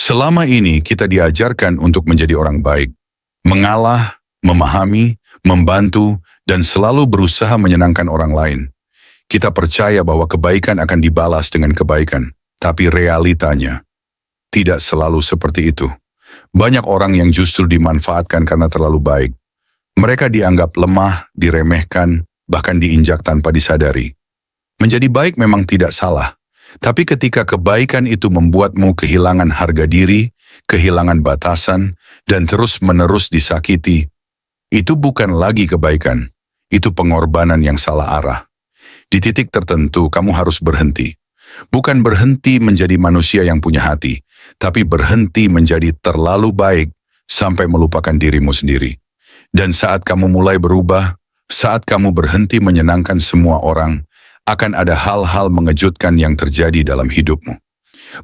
Selama ini kita diajarkan untuk menjadi orang baik, mengalah, memahami, membantu, dan selalu berusaha menyenangkan orang lain. Kita percaya bahwa kebaikan akan dibalas dengan kebaikan, tapi realitanya tidak selalu seperti itu. Banyak orang yang justru dimanfaatkan karena terlalu baik. Mereka dianggap lemah, diremehkan, bahkan diinjak tanpa disadari. Menjadi baik memang tidak salah, tapi ketika kebaikan itu membuatmu kehilangan harga diri, kehilangan batasan, dan terus-menerus disakiti, itu bukan lagi kebaikan, itu pengorbanan yang salah arah. Di titik tertentu kamu harus berhenti. Bukan berhenti menjadi manusia yang punya hati, tapi berhenti menjadi terlalu baik sampai melupakan dirimu sendiri. Dan saat kamu mulai berubah, saat kamu berhenti menyenangkan semua orang, akan ada hal-hal mengejutkan yang terjadi dalam hidupmu.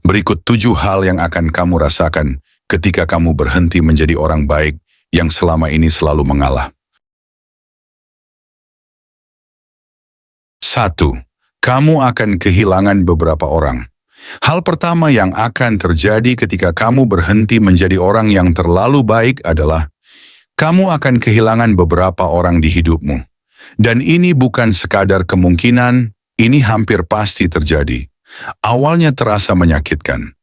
Berikut 7 hal yang akan kamu rasakan ketika kamu berhenti menjadi orang baik yang selama ini selalu mengalah. 1. Kamu akan kehilangan beberapa orang. Hal pertama yang akan terjadi ketika kamu berhenti menjadi orang yang terlalu baik adalah kamu akan kehilangan beberapa orang di hidupmu. Dan ini bukan sekadar kemungkinan, ini hampir pasti terjadi. Awalnya terasa menyakitkan.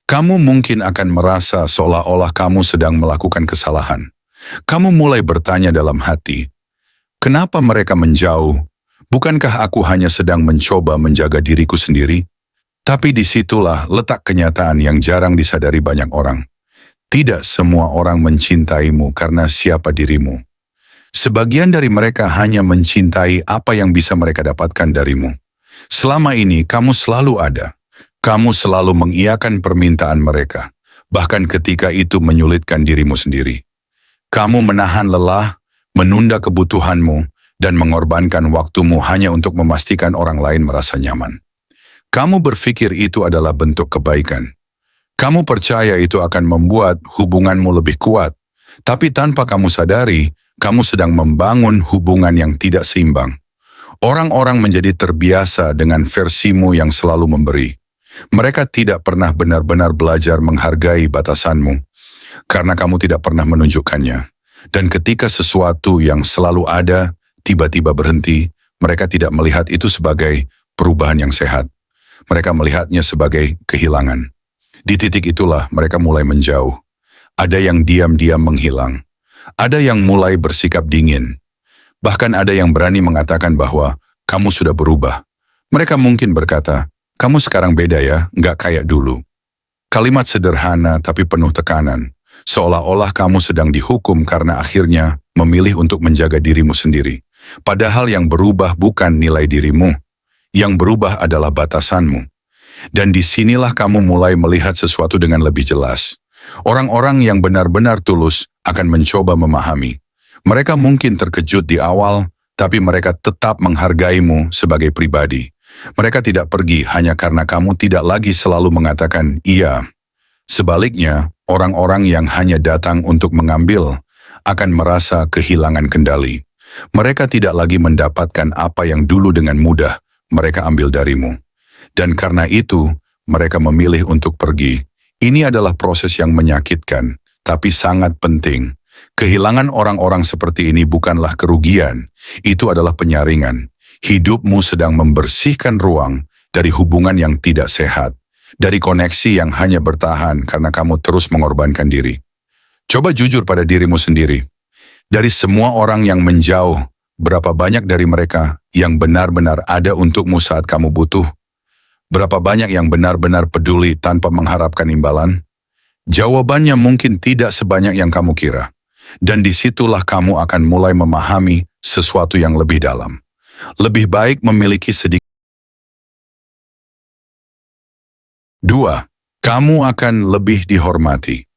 Kamu mungkin akan merasa seolah-olah kamu sedang melakukan kesalahan. Kamu mulai bertanya dalam hati, kenapa mereka menjauh? Bukankah aku hanya sedang mencoba menjaga diriku sendiri? Tapi disitulah letak kenyataan yang jarang disadari banyak orang. Tidak semua orang mencintaimu karena siapa dirimu. Sebagian dari mereka hanya mencintai apa yang bisa mereka dapatkan darimu. Selama ini kamu selalu ada. Kamu selalu mengiyakan permintaan mereka, bahkan ketika itu menyulitkan dirimu sendiri. Kamu menahan lelah, menunda kebutuhanmu, dan mengorbankan waktumu hanya untuk memastikan orang lain merasa nyaman. Kamu berpikir itu adalah bentuk kebaikan. Kamu percaya itu akan membuat hubunganmu lebih kuat, tapi tanpa kamu sadari, kamu sedang membangun hubungan yang tidak seimbang. Orang-orang menjadi terbiasa dengan versimu yang selalu memberi. Mereka tidak pernah benar-benar belajar menghargai batasanmu, karena kamu tidak pernah menunjukkannya. Dan ketika sesuatu yang selalu ada, tiba-tiba berhenti, mereka tidak melihat itu sebagai perubahan yang sehat. Mereka melihatnya sebagai kehilangan. Di titik itulah mereka mulai menjauh. Ada yang diam-diam menghilang. Ada yang mulai bersikap dingin. Bahkan ada yang berani mengatakan bahwa kamu sudah berubah. Mereka mungkin berkata, kamu sekarang beda ya, nggak kayak dulu. Kalimat sederhana tapi penuh tekanan. Seolah-olah kamu sedang dihukum karena akhirnya memilih untuk menjaga dirimu sendiri. Padahal yang berubah bukan nilai dirimu. Yang berubah adalah batasanmu. Dan disinilah kamu mulai melihat sesuatu dengan lebih jelas. Orang-orang yang benar-benar tulus akan mencoba memahami. Mereka mungkin terkejut di awal, tapi mereka tetap menghargaimu sebagai pribadi. Mereka tidak pergi hanya karena kamu tidak lagi selalu mengatakan iya. Sebaliknya, orang-orang yang hanya datang untuk mengambil akan merasa kehilangan kendali. Mereka tidak lagi mendapatkan apa yang dulu dengan mudah mereka ambil darimu. Dan karena itu, mereka memilih untuk pergi. Ini adalah proses yang menyakitkan, tapi sangat penting. Kehilangan orang-orang seperti ini bukanlah kerugian, itu adalah penyaringan. Hidupmu sedang membersihkan ruang dari hubungan yang tidak sehat, dari koneksi yang hanya bertahan karena kamu terus mengorbankan diri. Coba jujur pada dirimu sendiri. Dari semua orang yang menjauh, berapa banyak dari mereka yang benar-benar ada untukmu saat kamu butuh? Berapa banyak yang benar-benar peduli tanpa mengharapkan imbalan? Jawabannya mungkin tidak sebanyak yang kamu kira. Dan disitulah kamu akan mulai memahami sesuatu yang lebih dalam. Lebih baik memiliki sedikit. 2. Kamu akan lebih dihormati.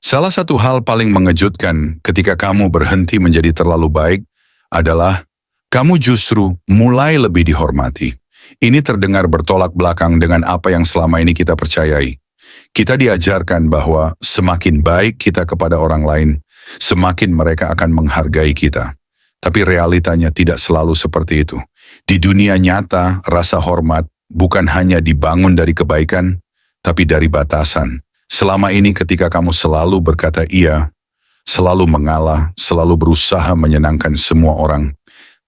Salah satu hal paling mengejutkan ketika kamu berhenti menjadi terlalu baik adalah kamu justru mulai lebih dihormati. Ini terdengar bertolak belakang dengan apa yang selama ini kita percayai. Kita diajarkan bahwa semakin baik kita kepada orang lain, semakin mereka akan menghargai kita. Tapi realitanya tidak selalu seperti itu. Di dunia nyata, rasa hormat bukan hanya dibangun dari kebaikan, tapi dari batasan. Selama ini ketika kamu selalu berkata iya, selalu mengalah, selalu berusaha menyenangkan semua orang,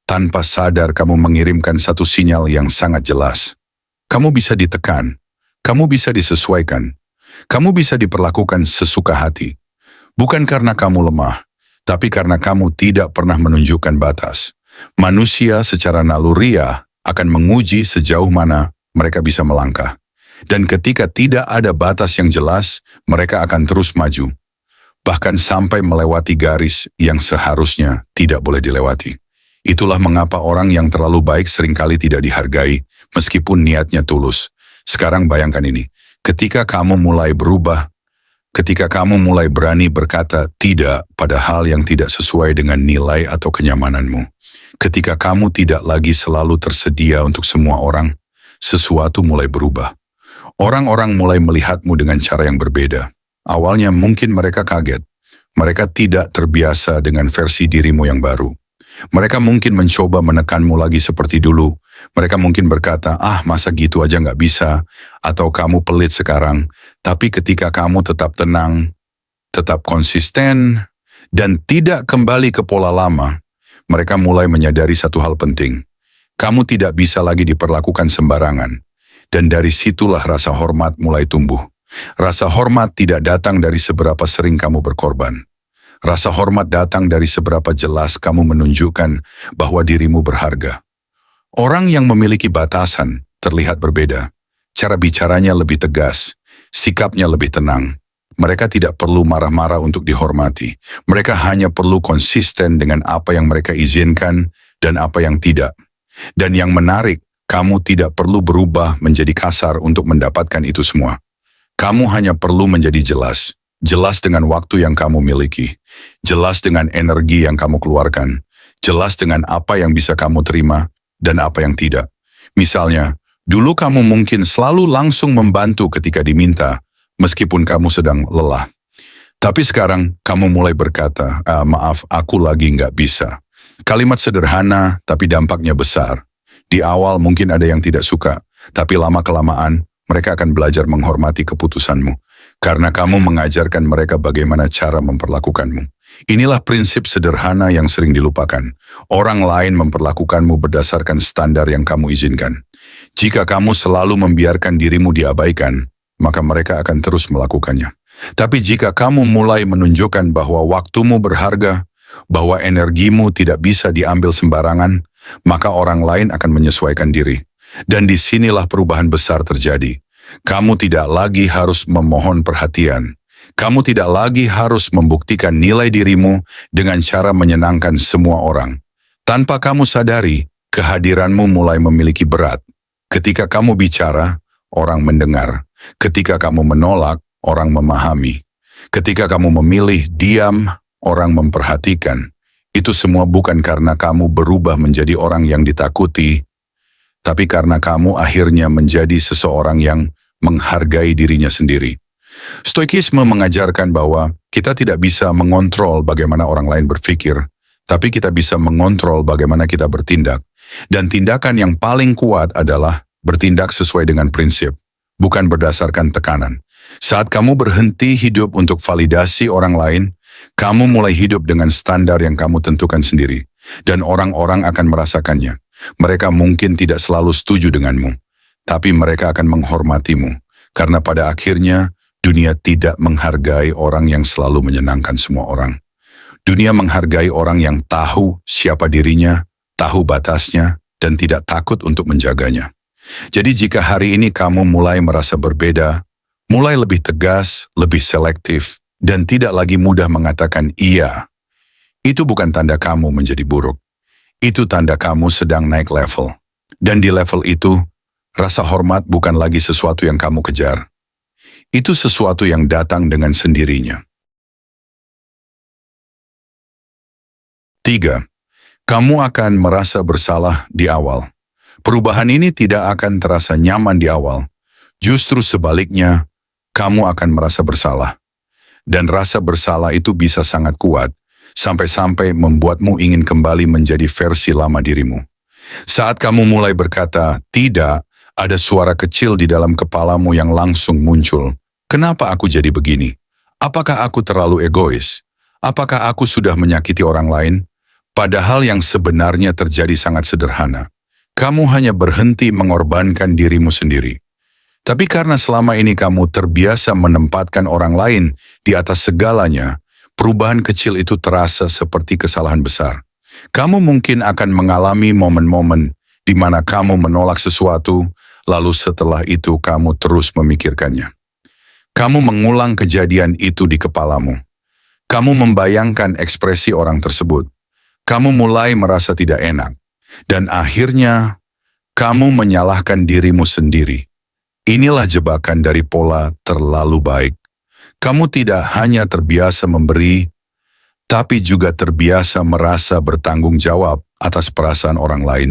tanpa sadar kamu mengirimkan satu sinyal yang sangat jelas. Kamu bisa ditekan, kamu bisa disesuaikan, kamu bisa diperlakukan sesuka hati. Bukan karena kamu lemah, tapi karena kamu tidak pernah menunjukkan batas. Manusia secara naluriah akan menguji sejauh mana mereka bisa melangkah. Dan ketika tidak ada batas yang jelas, mereka akan terus maju. Bahkan sampai melewati garis yang seharusnya tidak boleh dilewati. Itulah mengapa orang yang terlalu baik seringkali tidak dihargai, meskipun niatnya tulus. Sekarang bayangkan ini, ketika kamu mulai berubah, ketika kamu mulai berani berkata tidak pada hal yang tidak sesuai dengan nilai atau kenyamananmu, ketika kamu tidak lagi selalu tersedia untuk semua orang, sesuatu mulai berubah. Orang-orang mulai melihatmu dengan cara yang berbeda. Awalnya mungkin mereka kaget. Mereka tidak terbiasa dengan versi dirimu yang baru. Mereka mungkin mencoba menekanmu lagi seperti dulu. Mereka mungkin berkata, masa gitu aja nggak bisa, atau kamu pelit sekarang. Tapi ketika kamu tetap tenang, tetap konsisten, dan tidak kembali ke pola lama, mereka mulai menyadari satu hal penting. Kamu tidak bisa lagi diperlakukan sembarangan. Dan dari situlah rasa hormat mulai tumbuh. Rasa hormat tidak datang dari seberapa sering kamu berkorban. Rasa hormat datang dari seberapa jelas kamu menunjukkan bahwa dirimu berharga. Orang yang memiliki batasan terlihat berbeda. Cara bicaranya lebih tegas, sikapnya lebih tenang. Mereka tidak perlu marah-marah untuk dihormati. Mereka hanya perlu konsisten dengan apa yang mereka izinkan dan apa yang tidak. Dan yang menarik, kamu tidak perlu berubah menjadi kasar untuk mendapatkan itu semua. Kamu hanya perlu menjadi jelas. Jelas dengan waktu yang kamu miliki. Jelas dengan energi yang kamu keluarkan. Jelas dengan apa yang bisa kamu terima dan apa yang tidak. Misalnya, dulu kamu mungkin selalu langsung membantu ketika diminta, meskipun kamu sedang lelah. Tapi sekarang kamu mulai berkata, maaf, aku lagi nggak bisa. Kalimat sederhana, tapi dampaknya besar. Di awal mungkin ada yang tidak suka, tapi lama-kelamaan mereka akan belajar menghormati keputusanmu. Karena kamu mengajarkan mereka bagaimana cara memperlakukanmu. Inilah prinsip sederhana yang sering dilupakan. Orang lain memperlakukanmu berdasarkan standar yang kamu izinkan. Jika kamu selalu membiarkan dirimu diabaikan, maka mereka akan terus melakukannya. Tapi jika kamu mulai menunjukkan bahwa waktumu berharga, bahwa energimu tidak bisa diambil sembarangan, maka orang lain akan menyesuaikan diri. Dan disinilah perubahan besar terjadi. Kamu tidak lagi harus memohon perhatian. Kamu tidak lagi harus membuktikan nilai dirimu dengan cara menyenangkan semua orang. Tanpa kamu sadari, kehadiranmu mulai memiliki berat. Ketika kamu bicara, orang mendengar. Ketika kamu menolak, orang memahami. Ketika kamu memilih diam, orang memperhatikan. Itu semua bukan karena kamu berubah menjadi orang yang ditakuti, tapi karena kamu akhirnya menjadi seseorang yang menghargai dirinya sendiri. Stoikisme mengajarkan bahwa kita tidak bisa mengontrol bagaimana orang lain berpikir, tapi kita bisa mengontrol bagaimana kita bertindak. Dan tindakan yang paling kuat adalah bertindak sesuai dengan prinsip, bukan berdasarkan tekanan. Saat kamu berhenti hidup untuk validasi orang lain, kamu mulai hidup dengan standar yang kamu tentukan sendiri. Dan orang-orang akan merasakannya. Mereka mungkin tidak selalu setuju denganmu, tapi mereka akan menghormatimu. Karena pada akhirnya, dunia tidak menghargai orang yang selalu menyenangkan semua orang. Dunia menghargai orang yang tahu siapa dirinya, tahu batasnya, dan tidak takut untuk menjaganya. Jadi jika hari ini kamu mulai merasa berbeda, mulai lebih tegas, lebih selektif, dan tidak lagi mudah mengatakan iya, itu bukan tanda kamu menjadi buruk. Itu tanda kamu sedang naik level. Dan di level itu, rasa hormat bukan lagi sesuatu yang kamu kejar. Itu sesuatu yang datang dengan sendirinya. 3. Kamu akan merasa bersalah di awal. Perubahan ini tidak akan terasa nyaman di awal. Justru sebaliknya, kamu akan merasa bersalah. Dan rasa bersalah itu bisa sangat kuat, sampai-sampai membuatmu ingin kembali menjadi versi lama dirimu. Saat kamu mulai berkata, tidak, ada suara kecil di dalam kepalamu yang langsung muncul. Kenapa aku jadi begini? Apakah aku terlalu egois? Apakah aku sudah menyakiti orang lain? Padahal yang sebenarnya terjadi sangat sederhana. Kamu hanya berhenti mengorbankan dirimu sendiri. Tapi karena selama ini kamu terbiasa menempatkan orang lain di atas segalanya, perubahan kecil itu terasa seperti kesalahan besar. Kamu mungkin akan mengalami momen-momen di mana kamu menolak sesuatu, lalu setelah itu kamu terus memikirkannya. Kamu mengulang kejadian itu di kepalamu. Kamu membayangkan ekspresi orang tersebut. Kamu mulai merasa tidak enak. Dan akhirnya, kamu menyalahkan dirimu sendiri. Inilah jebakan dari pola terlalu baik. Kamu tidak hanya terbiasa memberi, tapi juga terbiasa merasa bertanggung jawab atas perasaan orang lain.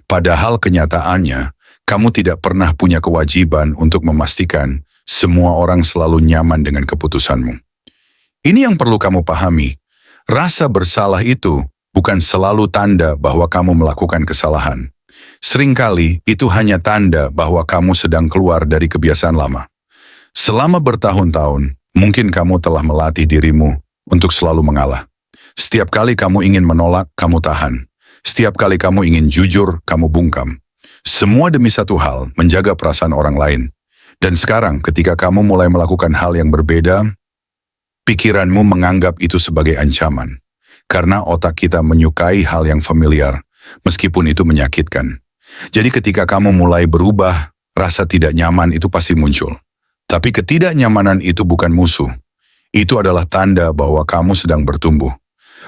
Padahal kenyataannya, kamu tidak pernah punya kewajiban untuk memastikan semua orang selalu nyaman dengan keputusanmu. Ini yang perlu kamu pahami. Rasa bersalah itu bukan selalu tanda bahwa kamu melakukan kesalahan. Seringkali itu hanya tanda bahwa kamu sedang keluar dari kebiasaan lama. Selama bertahun-tahun, mungkin kamu telah melatih dirimu untuk selalu mengalah. Setiap kali kamu ingin menolak, kamu tahan. Setiap kali kamu ingin jujur, kamu bungkam. Semua demi satu hal, menjaga perasaan orang lain. Dan sekarang ketika kamu mulai melakukan hal yang berbeda, pikiranmu menganggap itu sebagai ancaman. Karena otak kita menyukai hal yang familiar, meskipun itu menyakitkan. Jadi ketika kamu mulai berubah, rasa tidak nyaman itu pasti muncul. Tapi ketidaknyamanan itu bukan musuh. Itu adalah tanda bahwa kamu sedang bertumbuh.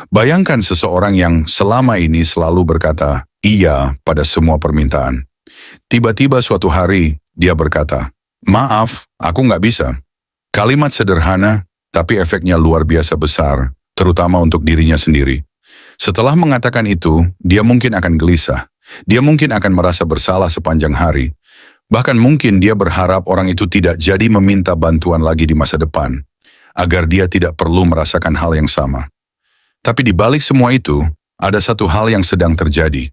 Bayangkan seseorang yang selama ini selalu berkata iya pada semua permintaan. Tiba-tiba suatu hari, dia berkata, "Maaf, aku nggak bisa." Kalimat sederhana, tapi efeknya luar biasa besar, terutama untuk dirinya sendiri. Setelah mengatakan itu, dia mungkin akan gelisah. Dia mungkin akan merasa bersalah sepanjang hari. Bahkan mungkin dia berharap orang itu tidak jadi meminta bantuan lagi di masa depan, agar dia tidak perlu merasakan hal yang sama. Tapi di balik semua itu, ada satu hal yang sedang terjadi.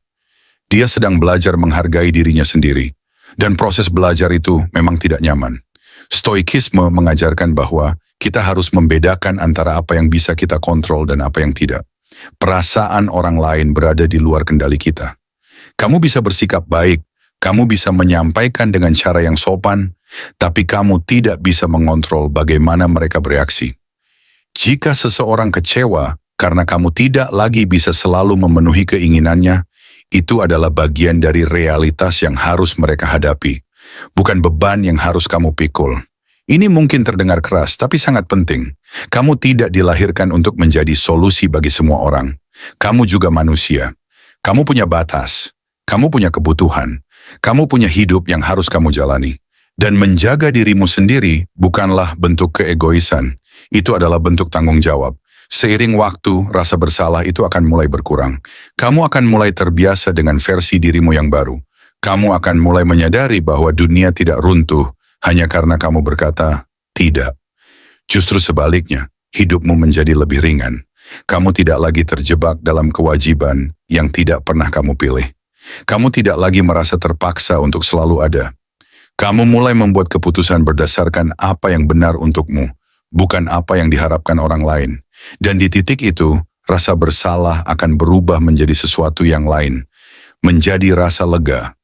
Dia sedang belajar menghargai dirinya sendiri. Dan proses belajar itu memang tidak nyaman. Stoikisme mengajarkan bahwa kita harus membedakan antara apa yang bisa kita kontrol dan apa yang tidak. Perasaan orang lain berada di luar kendali kita. Kamu bisa bersikap baik, kamu bisa menyampaikan dengan cara yang sopan, tapi kamu tidak bisa mengontrol bagaimana mereka bereaksi. Jika seseorang kecewa karena kamu tidak lagi bisa selalu memenuhi keinginannya, itu adalah bagian dari realitas yang harus mereka hadapi, bukan beban yang harus kamu pikul. Ini mungkin terdengar keras, tapi sangat penting. Kamu tidak dilahirkan untuk menjadi solusi bagi semua orang. Kamu juga manusia. Kamu punya batas. Kamu punya kebutuhan. Kamu punya hidup yang harus kamu jalani. Dan menjaga dirimu sendiri bukanlah bentuk keegoisan. Itu adalah bentuk tanggung jawab. Seiring waktu, rasa bersalah itu akan mulai berkurang. Kamu akan mulai terbiasa dengan versi dirimu yang baru. Kamu akan mulai menyadari bahwa dunia tidak runtuh hanya karena kamu berkata, tidak. Justru sebaliknya, hidupmu menjadi lebih ringan. Kamu tidak lagi terjebak dalam kewajiban yang tidak pernah kamu pilih. Kamu tidak lagi merasa terpaksa untuk selalu ada. Kamu mulai membuat keputusan berdasarkan apa yang benar untukmu, bukan apa yang diharapkan orang lain. Dan di titik itu, rasa bersalah akan berubah menjadi sesuatu yang lain. Menjadi rasa lega.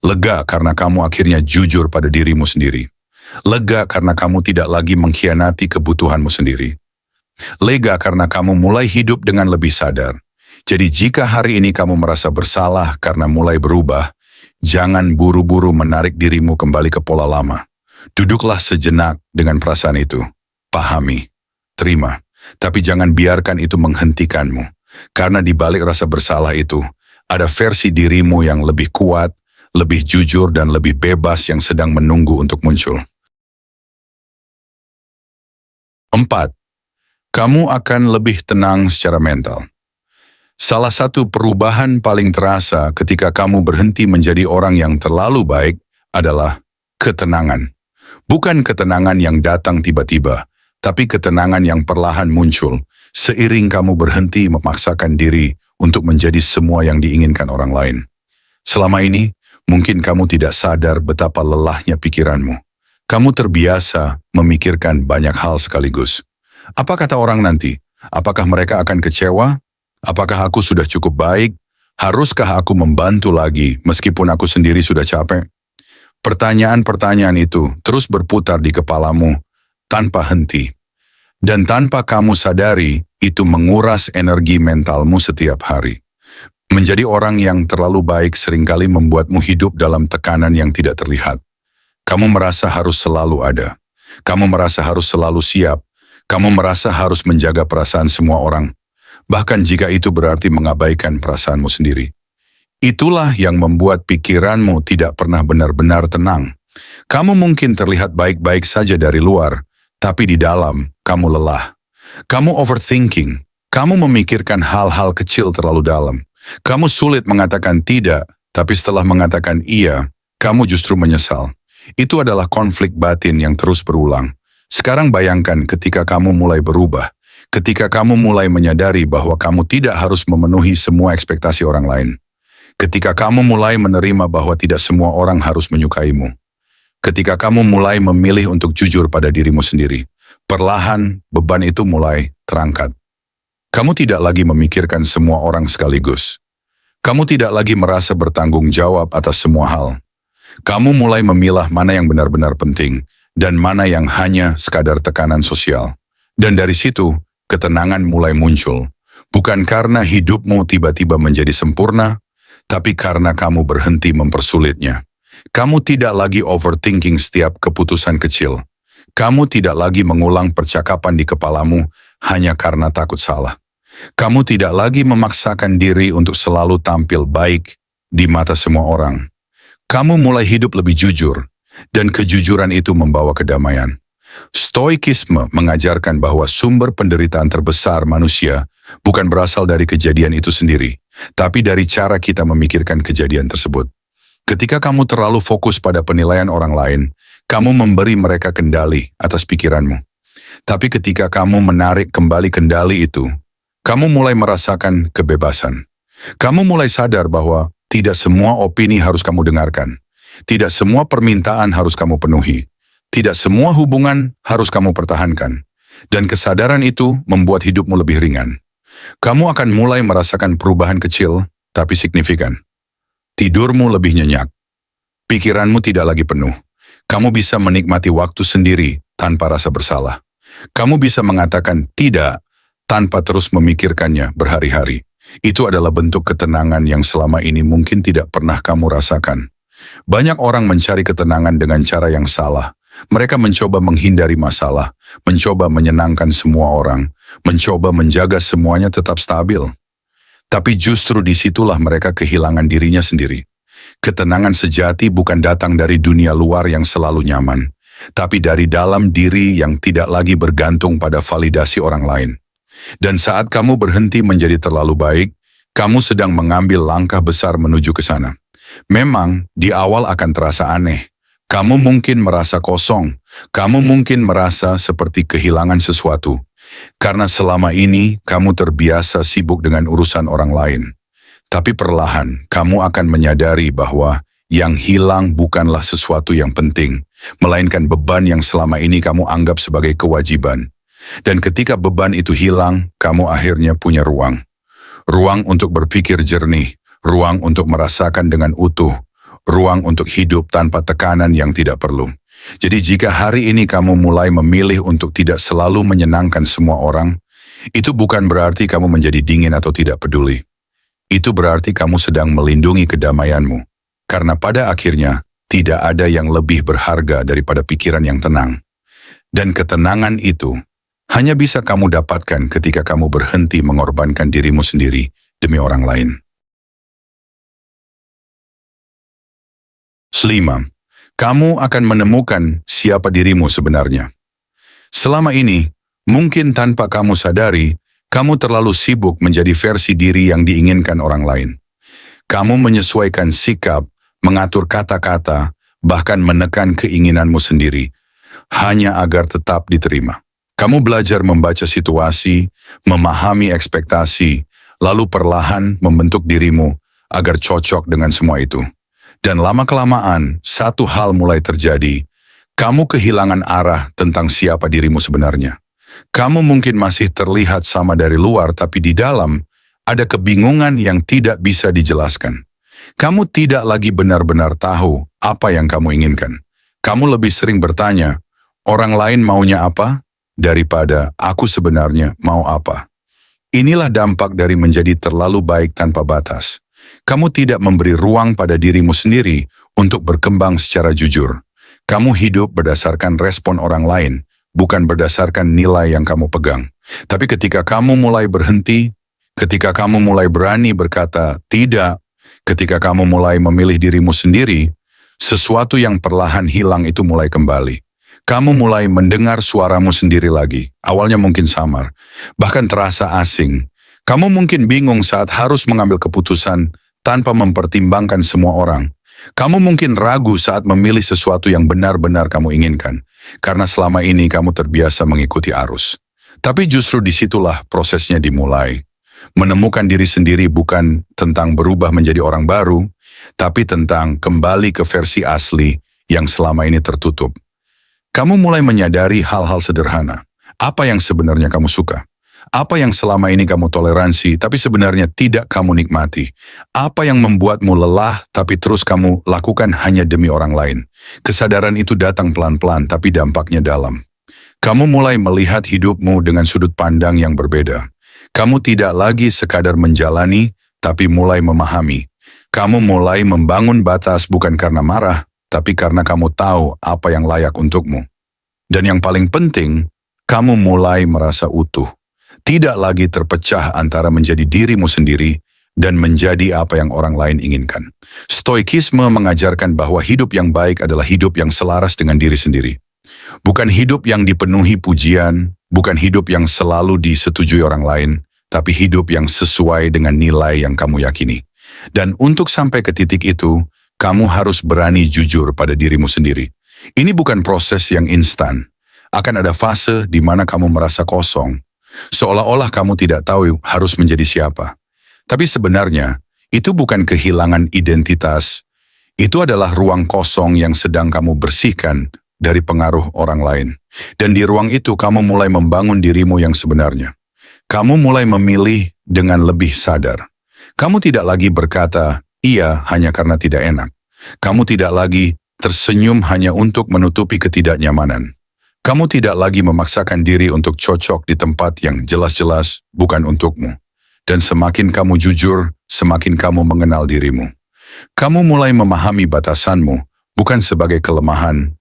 Lega karena kamu akhirnya jujur pada dirimu sendiri. Lega karena kamu tidak lagi mengkhianati kebutuhanmu sendiri. Lega karena kamu mulai hidup dengan lebih sadar. Jadi jika hari ini kamu merasa bersalah karena mulai berubah, jangan buru-buru menarik dirimu kembali ke pola lama. Duduklah sejenak dengan perasaan itu. Pahami, terima. Tapi jangan biarkan itu menghentikanmu. Karena di balik rasa bersalah itu, ada versi dirimu yang lebih kuat, lebih jujur dan lebih bebas yang sedang menunggu untuk muncul. 4. Kamu akan lebih tenang secara mental. Salah satu perubahan paling terasa ketika kamu berhenti menjadi orang yang terlalu baik adalah ketenangan. Bukan ketenangan yang datang tiba-tiba, tapi ketenangan yang perlahan muncul seiring kamu berhenti memaksakan diri untuk menjadi semua yang diinginkan orang lain. Selama ini, mungkin kamu tidak sadar betapa lelahnya pikiranmu. Kamu terbiasa memikirkan banyak hal sekaligus. Apa kata orang nanti? Apakah mereka akan kecewa? Apakah aku sudah cukup baik? Haruskah aku membantu lagi meskipun aku sendiri sudah capek? Pertanyaan-pertanyaan itu terus berputar di kepalamu tanpa henti. Dan tanpa kamu sadari, itu menguras energi mentalmu setiap hari. Menjadi orang yang terlalu baik seringkali membuatmu hidup dalam tekanan yang tidak terlihat. Kamu merasa harus selalu ada. Kamu merasa harus selalu siap. Kamu merasa harus menjaga perasaan semua orang. Bahkan jika itu berarti mengabaikan perasaanmu sendiri. Itulah yang membuat pikiranmu tidak pernah benar-benar tenang. Kamu mungkin terlihat baik-baik saja dari luar, tapi di dalam kamu lelah. Kamu overthinking. Kamu memikirkan hal-hal kecil terlalu dalam. Kamu sulit mengatakan tidak, tapi setelah mengatakan iya, kamu justru menyesal. Itu adalah konflik batin yang terus berulang. Sekarang bayangkan ketika kamu mulai berubah, ketika kamu mulai menyadari bahwa kamu tidak harus memenuhi semua ekspektasi orang lain. Ketika kamu mulai menerima bahwa tidak semua orang harus menyukaimu. Ketika kamu mulai memilih untuk jujur pada dirimu sendiri, perlahan beban itu mulai terangkat. Kamu tidak lagi memikirkan semua orang sekaligus. Kamu tidak lagi merasa bertanggung jawab atas semua hal. Kamu mulai memilah mana yang benar-benar penting dan mana yang hanya sekadar tekanan sosial. Dan dari situ, ketenangan mulai muncul. Bukan karena hidupmu tiba-tiba menjadi sempurna, tapi karena kamu berhenti mempersulitnya. Kamu tidak lagi overthinking setiap keputusan kecil. Kamu tidak lagi mengulang percakapan di kepalamu hanya karena takut salah. Kamu tidak lagi memaksakan diri untuk selalu tampil baik di mata semua orang. Kamu mulai hidup lebih jujur, dan kejujuran itu membawa kedamaian. Stoikisme mengajarkan bahwa sumber penderitaan terbesar manusia bukan berasal dari kejadian itu sendiri, tapi dari cara kita memikirkan kejadian tersebut. Ketika kamu terlalu fokus pada penilaian orang lain, kamu memberi mereka kendali atas pikiranmu. Tapi ketika kamu menarik kembali kendali itu, kamu mulai merasakan kebebasan. Kamu mulai sadar bahwa tidak semua opini harus kamu dengarkan. Tidak semua permintaan harus kamu penuhi. Tidak semua hubungan harus kamu pertahankan. Dan kesadaran itu membuat hidupmu lebih ringan. Kamu akan mulai merasakan perubahan kecil, tapi signifikan. Tidurmu lebih nyenyak. Pikiranmu tidak lagi penuh. Kamu bisa menikmati waktu sendiri tanpa rasa bersalah. Kamu bisa mengatakan tidak tanpa terus memikirkannya berhari-hari. Itu adalah bentuk ketenangan yang selama ini mungkin tidak pernah kamu rasakan. Banyak orang mencari ketenangan dengan cara yang salah. Mereka mencoba menghindari masalah, mencoba menyenangkan semua orang, mencoba menjaga semuanya tetap stabil. Tapi justru disitulah mereka kehilangan dirinya sendiri. Ketenangan sejati bukan datang dari dunia luar yang selalu nyaman, tapi dari dalam diri yang tidak lagi bergantung pada validasi orang lain. Dan saat kamu berhenti menjadi terlalu baik, kamu sedang mengambil langkah besar menuju ke sana. Memang di awal akan terasa aneh. Kamu mungkin merasa kosong, kamu mungkin merasa seperti kehilangan sesuatu. Karena selama ini kamu terbiasa sibuk dengan urusan orang lain. Tapi perlahan kamu akan menyadari bahwa yang hilang bukanlah sesuatu yang penting, melainkan beban yang selama ini kamu anggap sebagai kewajiban. Dan ketika beban itu hilang, kamu akhirnya punya ruang. Ruang untuk berpikir jernih, ruang untuk merasakan dengan utuh, ruang untuk hidup tanpa tekanan yang tidak perlu. Jadi jika hari ini kamu mulai memilih untuk tidak selalu menyenangkan semua orang, itu bukan berarti kamu menjadi dingin atau tidak peduli. Itu berarti kamu sedang melindungi kedamaianmu. Karena pada akhirnya, tidak ada yang lebih berharga daripada pikiran yang tenang. Dan ketenangan itu hanya bisa kamu dapatkan ketika kamu berhenti mengorbankan dirimu sendiri demi orang lain. 5. Kamu akan menemukan siapa dirimu sebenarnya. Selama ini, mungkin tanpa kamu sadari, kamu terlalu sibuk menjadi versi diri yang diinginkan orang lain. Kamu menyesuaikan sikap, mengatur kata-kata, bahkan menekan keinginanmu sendiri, hanya agar tetap diterima. Kamu belajar membaca situasi, memahami ekspektasi, lalu perlahan membentuk dirimu agar cocok dengan semua itu. Dan lama-kelamaan, satu hal mulai terjadi. Kamu kehilangan arah tentang siapa dirimu sebenarnya. Kamu mungkin masih terlihat sama dari luar, tapi di dalam ada kebingungan yang tidak bisa dijelaskan. Kamu tidak lagi benar-benar tahu apa yang kamu inginkan. Kamu lebih sering bertanya, orang lain maunya apa, daripada aku sebenarnya mau apa. Inilah dampak dari menjadi terlalu baik tanpa batas. Kamu tidak memberi ruang pada dirimu sendiri untuk berkembang secara jujur. Kamu hidup berdasarkan respon orang lain, bukan berdasarkan nilai yang kamu pegang. Tapi ketika kamu mulai berhenti, ketika kamu mulai berani berkata tidak, ketika kamu mulai memilih dirimu sendiri, sesuatu yang perlahan hilang itu mulai kembali. Kamu mulai mendengar suaramu sendiri lagi. Awalnya mungkin samar, bahkan terasa asing. Kamu mungkin bingung saat harus mengambil keputusan tanpa mempertimbangkan semua orang. Kamu mungkin ragu saat memilih sesuatu yang benar-benar kamu inginkan, karena selama ini kamu terbiasa mengikuti arus. Tapi justru disitulah prosesnya dimulai. Menemukan diri sendiri bukan tentang berubah menjadi orang baru, tapi tentang kembali ke versi asli yang selama ini tertutup. Kamu mulai menyadari hal-hal sederhana. Apa yang sebenarnya kamu suka? Apa yang selama ini kamu toleransi tapi sebenarnya tidak kamu nikmati? Apa yang membuatmu lelah tapi terus kamu lakukan hanya demi orang lain? Kesadaran itu datang pelan-pelan tapi dampaknya dalam. Kamu mulai melihat hidupmu dengan sudut pandang yang berbeda. Kamu tidak lagi sekadar menjalani tapi mulai memahami. Kamu mulai membangun batas bukan karena marah, tapi karena kamu tahu apa yang layak untukmu. Dan yang paling penting, kamu mulai merasa utuh. Tidak lagi terpecah antara menjadi dirimu sendiri dan menjadi apa yang orang lain inginkan. Stoikisme mengajarkan bahwa hidup yang baik adalah hidup yang selaras dengan diri sendiri. Bukan hidup yang dipenuhi pujian, bukan hidup yang selalu disetujui orang lain, tapi hidup yang sesuai dengan nilai yang kamu yakini. Dan untuk sampai ke titik itu, kamu harus berani jujur pada dirimu sendiri. Ini bukan proses yang instan. Akan ada fase di mana kamu merasa kosong, seolah-olah kamu tidak tahu harus menjadi siapa. Tapi sebenarnya, itu bukan kehilangan identitas. Itu adalah ruang kosong yang sedang kamu bersihkan dari pengaruh orang lain. Dan di ruang itu kamu mulai membangun dirimu yang sebenarnya. Kamu mulai memilih dengan lebih sadar. Kamu tidak lagi berkata, iya hanya karena tidak enak. Kamu tidak lagi tersenyum hanya untuk menutupi ketidaknyamanan. Kamu tidak lagi memaksakan diri untuk cocok di tempat yang jelas-jelas bukan untukmu. Dan semakin kamu jujur, semakin kamu mengenal dirimu. Kamu mulai memahami batasanmu, bukan sebagai kelemahan,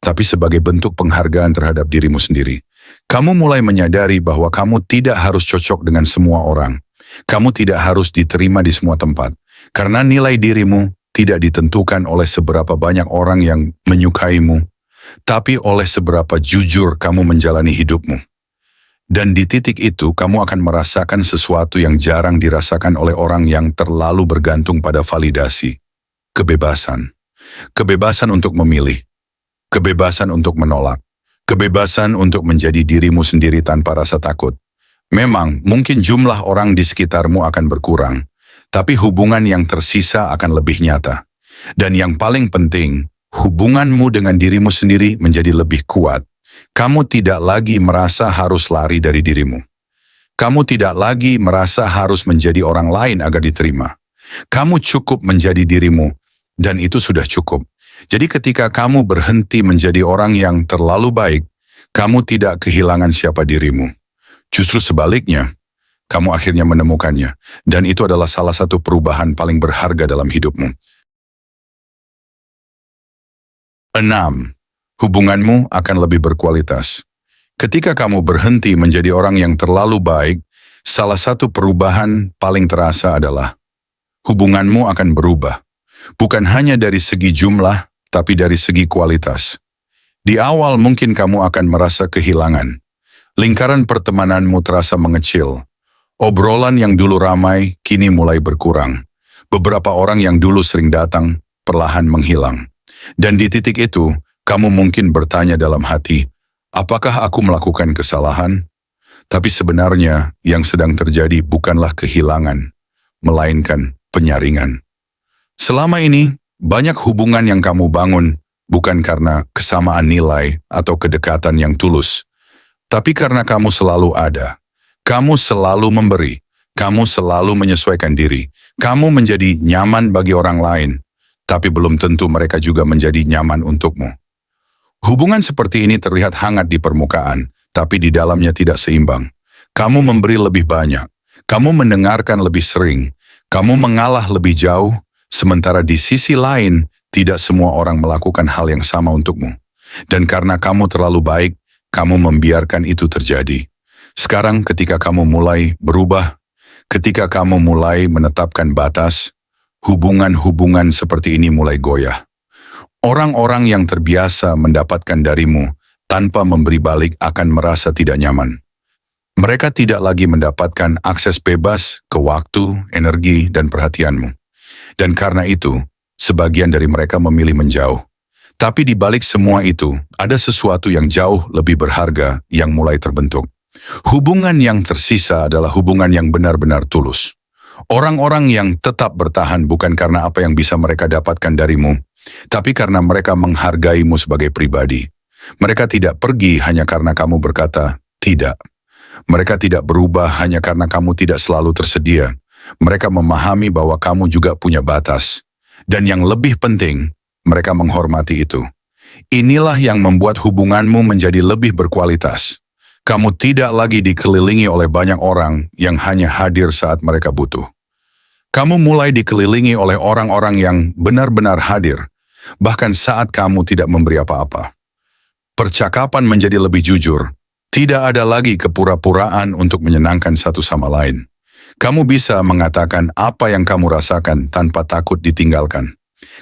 tapi sebagai bentuk penghargaan terhadap dirimu sendiri. Kamu mulai menyadari bahwa kamu tidak harus cocok dengan semua orang. Kamu tidak harus diterima di semua tempat. Karena nilai dirimu tidak ditentukan oleh seberapa banyak orang yang menyukaimu, tapi oleh seberapa jujur kamu menjalani hidupmu. Dan di titik itu, kamu akan merasakan sesuatu yang jarang dirasakan oleh orang yang terlalu bergantung pada validasi. Kebebasan. Kebebasan untuk memilih. Kebebasan untuk menolak. Kebebasan untuk menjadi dirimu sendiri tanpa rasa takut. Memang, mungkin jumlah orang di sekitarmu akan berkurang, tapi hubungan yang tersisa akan lebih nyata. Dan yang paling penting, hubunganmu dengan dirimu sendiri menjadi lebih kuat. Kamu tidak lagi merasa harus lari dari dirimu. Kamu tidak lagi merasa harus menjadi orang lain agar diterima. Kamu cukup menjadi dirimu, dan itu sudah cukup. Jadi ketika kamu berhenti menjadi orang yang terlalu baik, kamu tidak kehilangan siapa dirimu. Justru sebaliknya, kamu akhirnya menemukannya, dan itu adalah salah satu perubahan paling berharga dalam hidupmu. 6. Hubunganmu akan lebih berkualitas. Ketika kamu berhenti menjadi orang yang terlalu baik, salah satu perubahan paling terasa adalah hubunganmu akan berubah. Bukan hanya dari segi jumlah, tapi dari segi kualitas. Di awal mungkin kamu akan merasa kehilangan. Lingkaran pertemananmu terasa mengecil. Obrolan yang dulu ramai kini mulai berkurang. Beberapa orang yang dulu sering datang perlahan menghilang. Dan di titik itu, kamu mungkin bertanya dalam hati, apakah aku melakukan kesalahan? Tapi sebenarnya yang sedang terjadi bukanlah kehilangan, melainkan penyaringan. Selama ini, banyak hubungan yang kamu bangun bukan karena kesamaan nilai atau kedekatan yang tulus, tapi karena kamu selalu ada. Kamu selalu memberi. Kamu selalu menyesuaikan diri. Kamu menjadi nyaman bagi orang lain, tapi belum tentu mereka juga menjadi nyaman untukmu. Hubungan seperti ini terlihat hangat di permukaan, tapi di dalamnya tidak seimbang. Kamu memberi lebih banyak. Kamu mendengarkan lebih sering. Kamu mengalah lebih jauh, sementara di sisi lain, tidak semua orang melakukan hal yang sama untukmu. Dan karena kamu terlalu baik, kamu membiarkan itu terjadi. Sekarang ketika kamu mulai berubah, ketika kamu mulai menetapkan batas, hubungan-hubungan seperti ini mulai goyah. Orang-orang yang terbiasa mendapatkan darimu tanpa memberi balik akan merasa tidak nyaman. Mereka tidak lagi mendapatkan akses bebas ke waktu, energi, dan perhatianmu. Dan karena itu, sebagian dari mereka memilih menjauh. Tapi di balik semua itu, ada sesuatu yang jauh lebih berharga yang mulai terbentuk. Hubungan yang tersisa adalah hubungan yang benar-benar tulus. Orang-orang yang tetap bertahan bukan karena apa yang bisa mereka dapatkan darimu, tapi karena mereka menghargaimu sebagai pribadi. Mereka tidak pergi hanya karena kamu berkata tidak. Mereka tidak berubah hanya karena kamu tidak selalu tersedia. Mereka memahami bahwa kamu juga punya batas. Dan yang lebih penting, mereka menghormati itu. Inilah yang membuat hubunganmu menjadi lebih berkualitas. Kamu tidak lagi dikelilingi oleh banyak orang yang hanya hadir saat mereka butuh. Kamu mulai dikelilingi oleh orang-orang yang benar-benar hadir, bahkan saat kamu tidak memberi apa-apa. Percakapan menjadi lebih jujur. Tidak ada lagi kepura-puraan untuk menyenangkan satu sama lain. Kamu bisa mengatakan apa yang kamu rasakan tanpa takut ditinggalkan.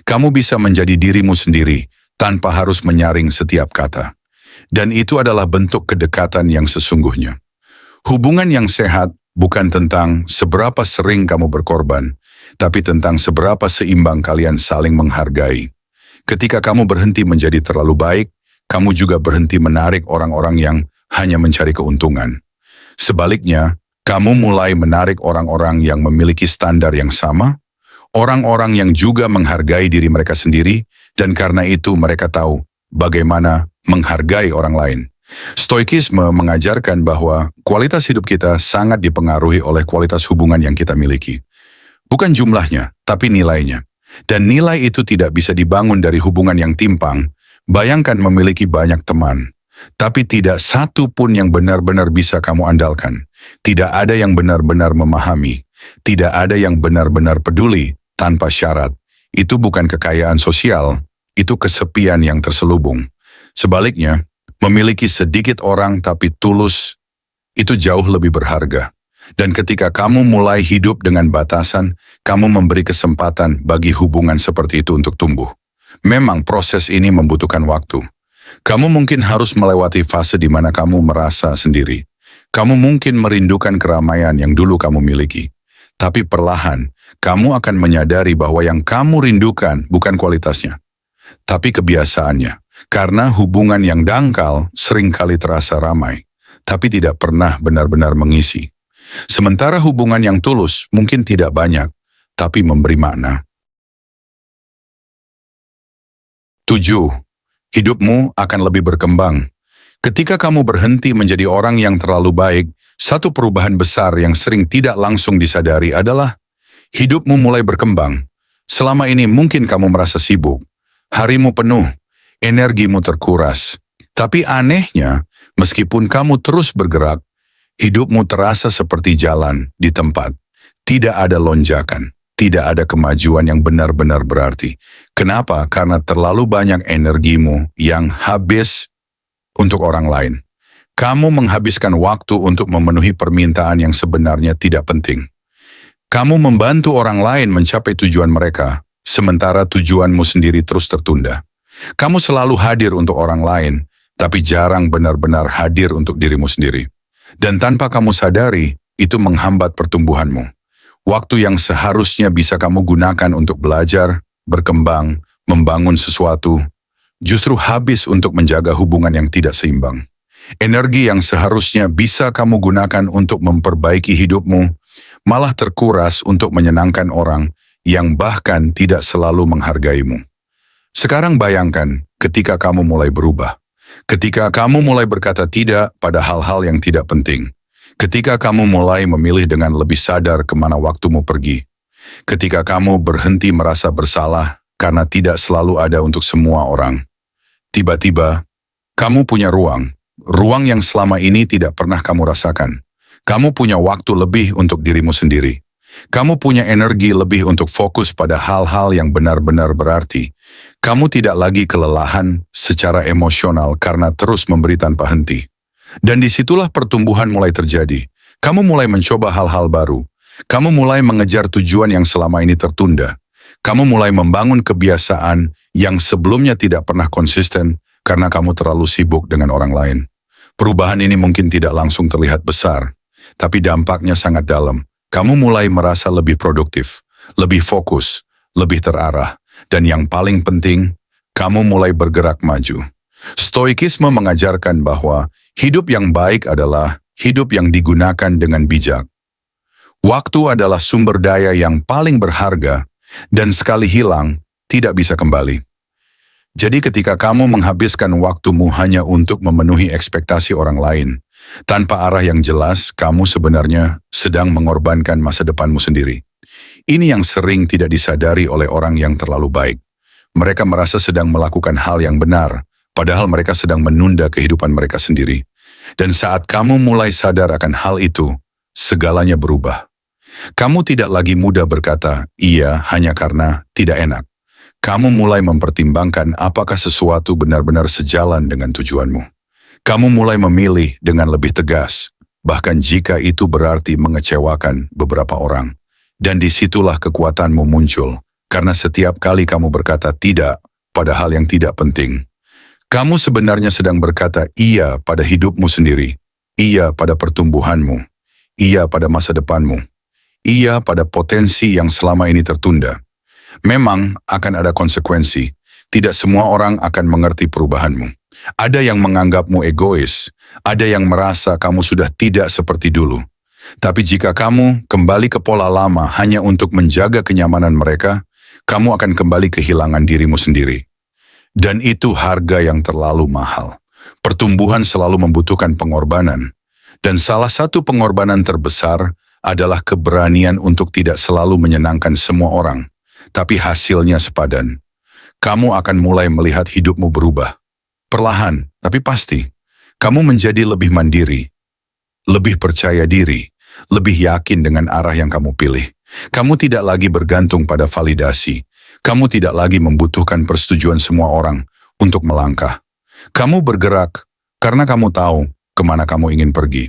Kamu bisa menjadi dirimu sendiri tanpa harus menyaring setiap kata. Dan itu adalah bentuk kedekatan yang sesungguhnya. Hubungan yang sehat bukan tentang seberapa sering kamu berkorban, tapi tentang seberapa seimbang kalian saling menghargai. Ketika kamu berhenti menjadi terlalu baik, kamu juga berhenti menarik orang-orang yang hanya mencari keuntungan. Sebaliknya, kamu mulai menarik orang-orang yang memiliki standar yang sama, orang-orang yang juga menghargai diri mereka sendiri, dan karena itu mereka tahu bagaimana menghargai orang lain. Stoikisme mengajarkan bahwa kualitas hidup kita sangat dipengaruhi oleh kualitas hubungan yang kita miliki. Bukan jumlahnya, tapi nilainya. Dan nilai itu tidak bisa dibangun dari hubungan yang timpang. Bayangkan memiliki banyak teman, tapi tidak satu pun yang benar-benar bisa kamu andalkan. Tidak ada yang benar-benar memahami. Tidak ada yang benar-benar peduli tanpa syarat. Itu bukan kekayaan sosial, itu kesepian yang terselubung. Sebaliknya, memiliki sedikit orang tapi tulus, itu jauh lebih berharga. Dan ketika kamu mulai hidup dengan batasan, kamu memberi kesempatan bagi hubungan seperti itu untuk tumbuh. Memang proses ini membutuhkan waktu. Kamu mungkin harus melewati fase di mana kamu merasa sendiri. Kamu mungkin merindukan keramaian yang dulu kamu miliki. Tapi perlahan, kamu akan menyadari bahwa yang kamu rindukan bukan kualitasnya, tapi kebiasaannya. Karena hubungan yang dangkal seringkali terasa ramai, tapi tidak pernah benar-benar mengisi. Sementara hubungan yang tulus mungkin tidak banyak, tapi memberi makna. 7. Hidupmu akan lebih berkembang. Ketika kamu berhenti menjadi orang yang terlalu baik, satu perubahan besar yang sering tidak langsung disadari adalah hidupmu mulai berkembang. Selama ini mungkin kamu merasa sibuk, harimu penuh, energimu terkuras. Tapi anehnya, meskipun kamu terus bergerak, hidupmu terasa seperti jalan di tempat. Tidak ada lonjakan. Tidak ada kemajuan yang benar-benar berarti. Kenapa? Karena terlalu banyak energimu yang habis untuk orang lain. Kamu menghabiskan waktu untuk memenuhi permintaan yang sebenarnya tidak penting. Kamu membantu orang lain mencapai tujuan mereka, sementara tujuanmu sendiri terus tertunda. Kamu selalu hadir untuk orang lain, tapi jarang benar-benar hadir untuk dirimu sendiri. Dan tanpa kamu sadari, itu menghambat pertumbuhanmu. Waktu yang seharusnya bisa kamu gunakan untuk belajar, berkembang, membangun sesuatu, justru habis untuk menjaga hubungan yang tidak seimbang. Energi yang seharusnya bisa kamu gunakan untuk memperbaiki hidupmu, malah terkuras untuk menyenangkan orang yang bahkan tidak selalu menghargaimu. Sekarang bayangkan ketika kamu mulai berubah. Ketika kamu mulai berkata tidak pada hal-hal yang tidak penting. Ketika kamu mulai memilih dengan lebih sadar kemana waktumu pergi. Ketika kamu berhenti merasa bersalah karena tidak selalu ada untuk semua orang. Tiba-tiba, kamu punya ruang yang selama ini tidak pernah kamu rasakan. Kamu punya waktu lebih untuk dirimu sendiri. Kamu punya energi lebih untuk fokus pada hal-hal yang benar-benar berarti. Kamu tidak lagi kelelahan secara emosional karena terus memberi tanpa henti. Dan disitulah pertumbuhan mulai terjadi. Kamu mulai mencoba hal-hal baru. Kamu mulai mengejar tujuan yang selama ini tertunda. Kamu mulai membangun kebiasaan yang sebelumnya tidak pernah konsisten karena kamu terlalu sibuk dengan orang lain. Perubahan ini mungkin tidak langsung terlihat besar, tapi dampaknya sangat dalam. Kamu mulai merasa lebih produktif, lebih fokus, lebih terarah, dan yang paling penting, kamu mulai bergerak maju. Stoikisme mengajarkan bahwa hidup yang baik adalah hidup yang digunakan dengan bijak. Waktu adalah sumber daya yang paling berharga, dan sekali hilang, tidak bisa kembali. Jadi ketika kamu menghabiskan waktumu hanya untuk memenuhi ekspektasi orang lain, tanpa arah yang jelas, kamu sebenarnya sedang mengorbankan masa depanmu sendiri. Ini yang sering tidak disadari oleh orang yang terlalu baik. Mereka merasa sedang melakukan hal yang benar, padahal mereka sedang menunda kehidupan mereka sendiri. Dan saat kamu mulai sadar akan hal itu, segalanya berubah. Kamu tidak lagi mudah berkata, iya hanya karena tidak enak. Kamu mulai mempertimbangkan apakah sesuatu benar-benar sejalan dengan tujuanmu. Kamu mulai memilih dengan lebih tegas, bahkan jika itu berarti mengecewakan beberapa orang. Dan disitulah kekuatanmu muncul, karena setiap kali kamu berkata tidak pada hal yang tidak penting. Kamu sebenarnya sedang berkata iya pada hidupmu sendiri, iya pada pertumbuhanmu, iya pada masa depanmu, iya pada potensi yang selama ini tertunda. Memang akan ada konsekuensi, tidak semua orang akan mengerti perubahanmu. Ada yang menganggapmu egois, ada yang merasa kamu sudah tidak seperti dulu. Tapi jika kamu kembali ke pola lama hanya untuk menjaga kenyamanan mereka, kamu akan kembali kehilangan dirimu sendiri. Dan itu harga yang terlalu mahal. Pertumbuhan selalu membutuhkan pengorbanan. Dan salah satu pengorbanan terbesar adalah keberanian untuk tidak selalu menyenangkan semua orang. Tapi hasilnya sepadan. Kamu akan mulai melihat hidupmu berubah. Perlahan, tapi pasti. Kamu menjadi lebih mandiri, lebih percaya diri, lebih yakin dengan arah yang kamu pilih. Kamu tidak lagi bergantung pada validasi. Kamu tidak lagi membutuhkan persetujuan semua orang untuk melangkah. Kamu bergerak karena kamu tahu kemana kamu ingin pergi.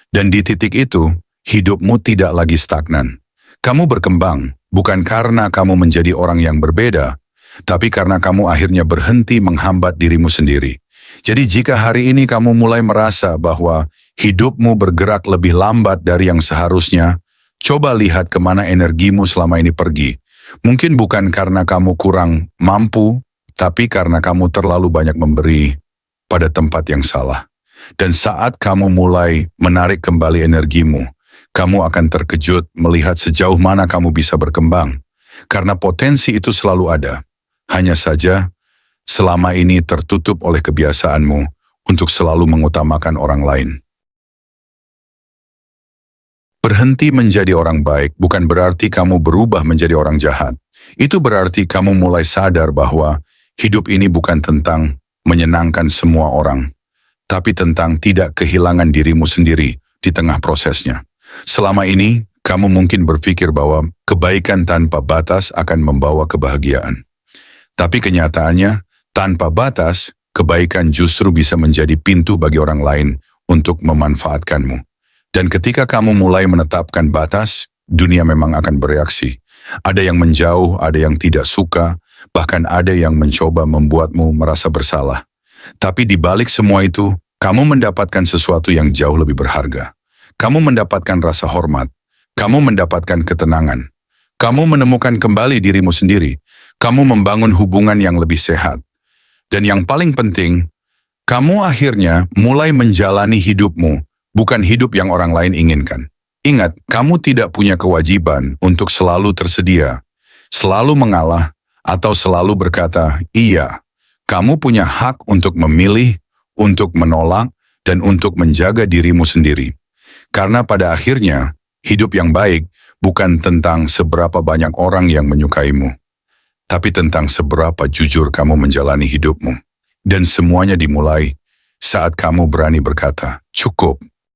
Dan di titik itu, hidupmu tidak lagi stagnan. Kamu berkembang, bukan karena kamu menjadi orang yang berbeda, tapi karena kamu akhirnya berhenti menghambat dirimu sendiri. Jadi jika hari ini kamu mulai merasa bahwa hidupmu bergerak lebih lambat dari yang seharusnya, coba lihat kemana energimu selama ini pergi. Mungkin bukan karena kamu kurang mampu, tapi karena kamu terlalu banyak memberi pada tempat yang salah. Dan saat kamu mulai menarik kembali energimu, kamu akan terkejut melihat sejauh mana kamu bisa berkembang. Karena potensi itu selalu ada. Hanya saja, selama ini tertutup oleh kebiasaanmu untuk selalu mengutamakan orang lain. Berhenti menjadi orang baik bukan berarti kamu berubah menjadi orang jahat. Itu berarti kamu mulai sadar bahwa hidup ini bukan tentang menyenangkan semua orang, tapi tentang tidak kehilangan dirimu sendiri di tengah prosesnya. Selama ini, kamu mungkin berpikir bahwa kebaikan tanpa batas akan membawa kebahagiaan. Tapi kenyataannya, tanpa batas, kebaikan justru bisa menjadi pintu bagi orang lain untuk memanfaatkanmu. Dan ketika kamu mulai menetapkan batas, dunia memang akan bereaksi. Ada yang menjauh, ada yang tidak suka, bahkan ada yang mencoba membuatmu merasa bersalah. Tapi di balik semua itu, kamu mendapatkan sesuatu yang jauh lebih berharga. Kamu mendapatkan rasa hormat, kamu mendapatkan ketenangan, kamu menemukan kembali dirimu sendiri, kamu membangun hubungan yang lebih sehat. Dan yang paling penting, kamu akhirnya mulai menjalani hidupmu, bukan hidup yang orang lain inginkan. Ingat, kamu tidak punya kewajiban untuk selalu tersedia, selalu mengalah, atau selalu berkata, "Iya." Kamu punya hak untuk memilih, untuk menolak, dan untuk menjaga dirimu sendiri. Karena pada akhirnya, hidup yang baik bukan tentang seberapa banyak orang yang menyukaimu, tapi tentang seberapa jujur kamu menjalani hidupmu. Dan semuanya dimulai saat kamu berani berkata, "Cukup."